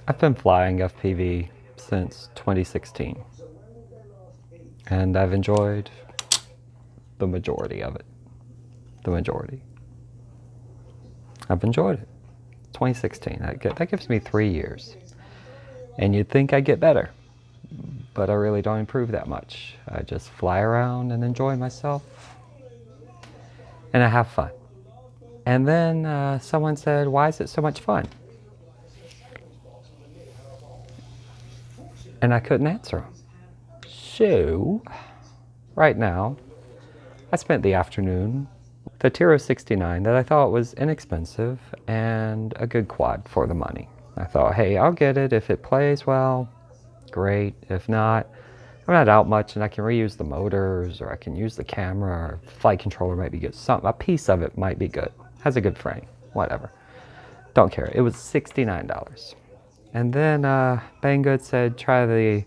I've been flying FPV since 2016, and I've enjoyed the majority of it. The majority. I've enjoyed it. 2016, that gives me 3 years. And you'd think I'd get better, but I really don't improve that much. I just fly around and enjoy myself, and I have fun. And then someone said, why is it so much fun? And I couldn't answer them. So, right now, I spent the afternoon with the Tyro 69 that I thought was inexpensive and a good quad for the money. I thought, hey, I'll get it. If it plays well, great. If not, I'm not out much and I can reuse the motors, or I can use the camera, or flight controller might be good. A piece of it might be good. Has a good frame, whatever. Don't care. It was $69. And then Banggood said, try the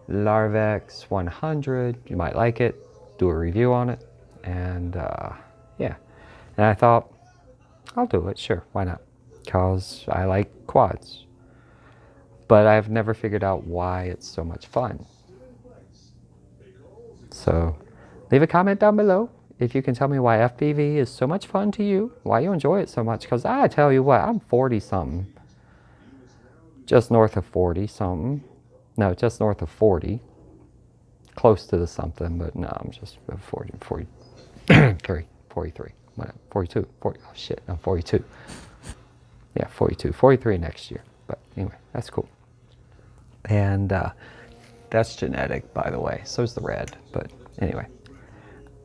Larva X100. You might like it. Do a review on it. And yeah. And I thought, I'll do it. Sure, why not? Because I like quads. But I've never figured out why it's so much fun. So leave a comment down below if you can tell me why FPV is so much fun to you, why you enjoy it so much. Because I tell you what, I'm 40-something. Just north of 40-something. No, just north of 40. Close to the something, but no, I'm just 43, whatever, 42, 40, oh shit, I'm 42. Yeah, 42, 43 next year. But anyway, that's cool. And that's genetic, by the way. So is the red. But anyway,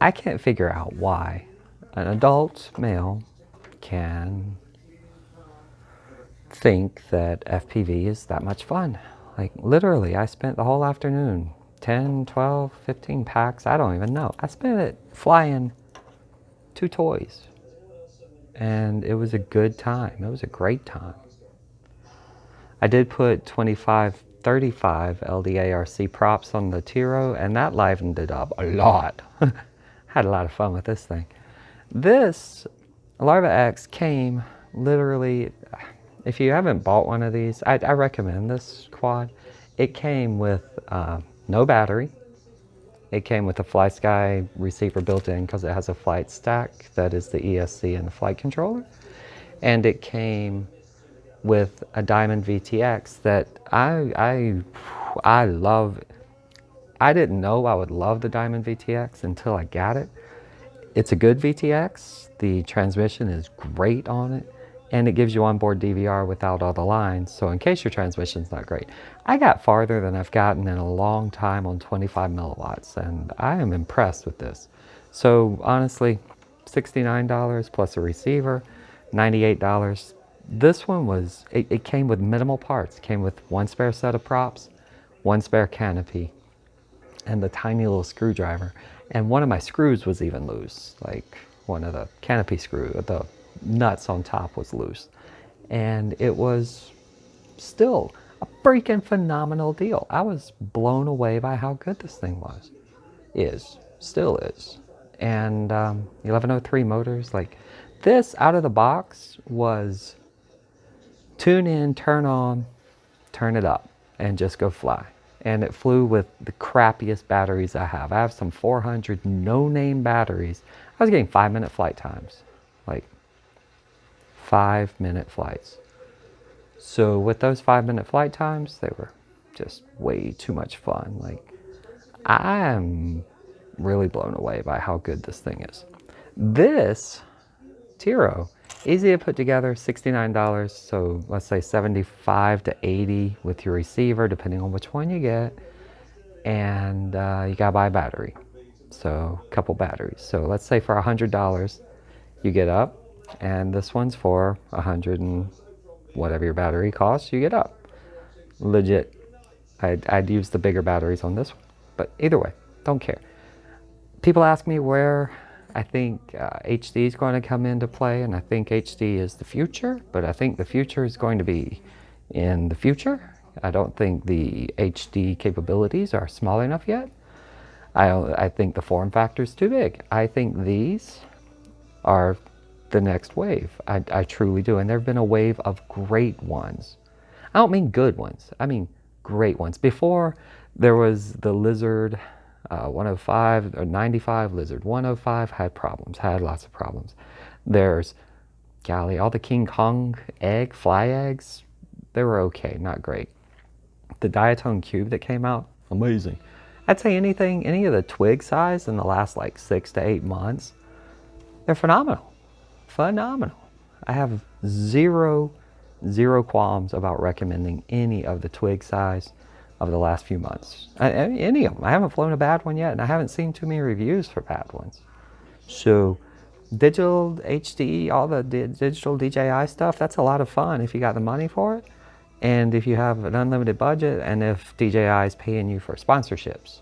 I can't figure out why an adult male can think that FPV is that much fun. Like literally, I spent the whole afternoon, 10, 12, 15 packs, I don't even know. I spent it flying 2 toys. And it was a good time. It was a great time. I did put 25, 35 LDARC props on the Tyro, and that livened it up a lot. Had a lot of fun with this thing. This Larva X came literally, if you haven't bought one of these, I recommend this quad. It came with no battery. It came with a FlySky receiver built in because it has a flight stack that is the ESC and the flight controller. And it came with a Diamond VTX that I love. I didn't know I would love the Diamond VTX until I got it. It's a good VTX. The transmission is great on it. And it gives you onboard DVR without all the lines. So in case your transmission's not great. I got farther than I've gotten in a long time on 25 milliwatts. And I am impressed with this. So honestly, $69 plus a receiver, $98. This one was, it came with minimal parts. It came with 1 spare set of props, 1 spare canopy, and the tiny little screwdriver. And one of my screws was even loose. Like one of the canopy screw, the nuts on top was loose. And it was still a freaking phenomenal deal. I was blown away by how good this thing was. Still is. And 1103 motors, like this out of the box was tune in, turn on, turn it up, and just go fly. And it flew with the crappiest batteries I have. I have some 400 no-name batteries. I was getting 5-minute flight times. Like 5-minute flights. So with those 5-minute flight times, they were just way too much fun. Like I'm really blown away by how good this thing is. This Tyro, easy to put together, $69. So let's say 75 to 80 with your receiver, depending on which one you get. And you gotta buy a battery. So a couple batteries. So let's say for $100, you get up. And this one's for 100 and whatever your battery costs, you get up. Legit. I'd use the bigger batteries on this one. But either way, don't care. People ask me where I think HD is going to come into play, and I think HD is the future, but I think the future is going to be in the future. I don't think the HD capabilities are small enough yet. I think the form factor is too big. I think these are the next wave. I truly do. And there have been a wave of great ones. I don't mean good ones. I mean great ones. Before, there was the Lizard 105 or 95. Lizard 105 had problems, had lots of problems. There's, golly, all the King Kong fly eggs, they were okay, not great. The Diatone Cube that came out, amazing. I'd say any of the twig size in the last like 6 to 8 months, they're phenomenal. Phenomenal. I have zero qualms about recommending any of the twig size of the last few months. Any of them. I haven't flown a bad one yet, and I haven't seen too many reviews for bad ones. So digital HD, all the digital DJI stuff, that's a lot of fun if you got the money for it, and if you have an unlimited budget, and if DJI is paying you for sponsorships.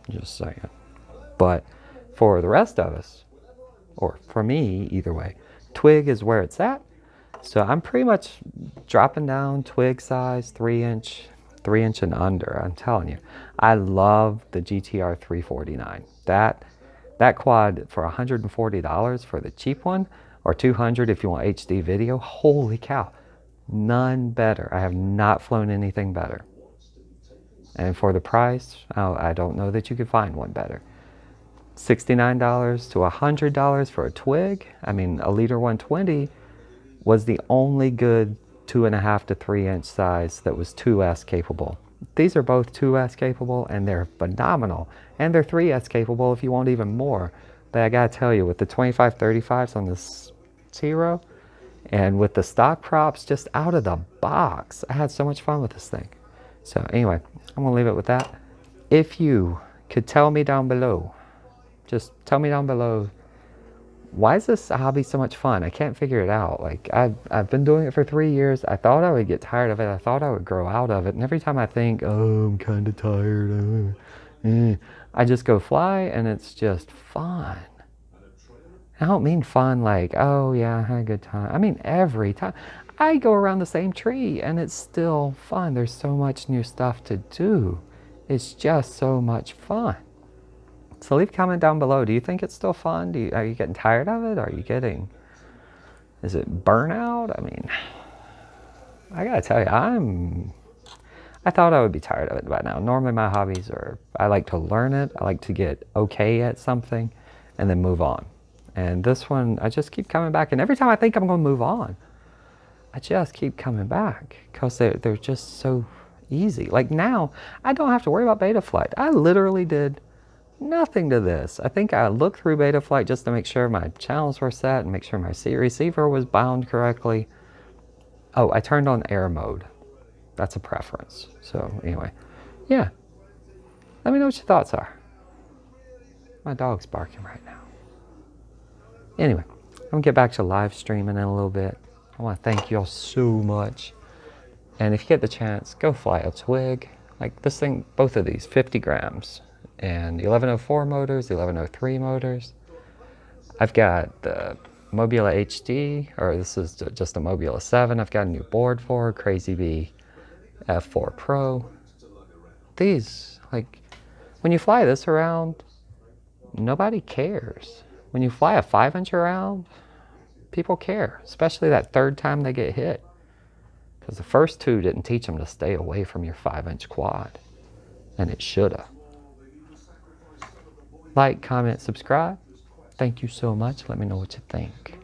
Just saying. But for the rest of us, or for me, either way, twig is where it's at. So I'm pretty much dropping down twig size, 3-inch and under. I'm telling you, I love the GTR 349. That quad for $140 for the cheap one, or $200 if you want HD video. Holy cow, none better. I have not flown anything better. And for the price, I don't know that you could find one better. $69 to $100 for a twig. I mean, a Leader 120 was the only good 2.5 to 3-inch size that was 2S capable. These are both 2S capable, and they're phenomenal. And they're 3S capable if you want even more. But I gotta tell you, with the 25-35s on this Tyro, and with the stock props just out of the box, I had so much fun with this thing. So anyway, I'm gonna leave it with that. If you could tell me down below, just tell me down below, why is this hobby so much fun? I can't figure it out. Like, I've been doing it for 3 years. I thought I would get tired of it. I thought I would grow out of it. And every time I think, oh, I'm kind of tired, I just go fly, and it's just fun. I don't mean fun like, oh yeah, I had a good time. I mean every time. I go around the same tree, and it's still fun. There's so much new stuff to do. It's just so much fun. So leave a comment down below. Do you think it's still fun? Are you getting tired of it? Is it burnout? I mean, I gotta tell you, I thought I would be tired of it by now. Normally my hobbies are, I like to learn it. I like to get okay at something and then move on. And this one, I just keep coming back. And every time I think I'm gonna move on, I just keep coming back because they're just so easy. Like now, I don't have to worry about Betaflight. I literally did nothing to this. I think I looked through Betaflight just to make sure my channels were set and make sure my receiver was bound correctly. Oh, I turned on air mode. That's a preference. So anyway, yeah. Let me know what your thoughts are. My dog's barking right now. Anyway, I'm gonna get back to live streaming in a little bit. I want to thank you all so much. And if you get the chance, go fly a twig. Like this thing, both of these, 50 grams. And the 1104 motors, the 1103 motors. I've got the Mobula HD, or this is just a Mobula 7. I've got a new board for Crazy Bee F4 Pro. These, like, when you fly this around, nobody cares. When you fly a 5-inch around, people care, especially that third time they get hit. Because the first two didn't teach them to stay away from your 5-inch quad. And it shoulda. Like, comment, subscribe. Thank you so much. Let me know what you think.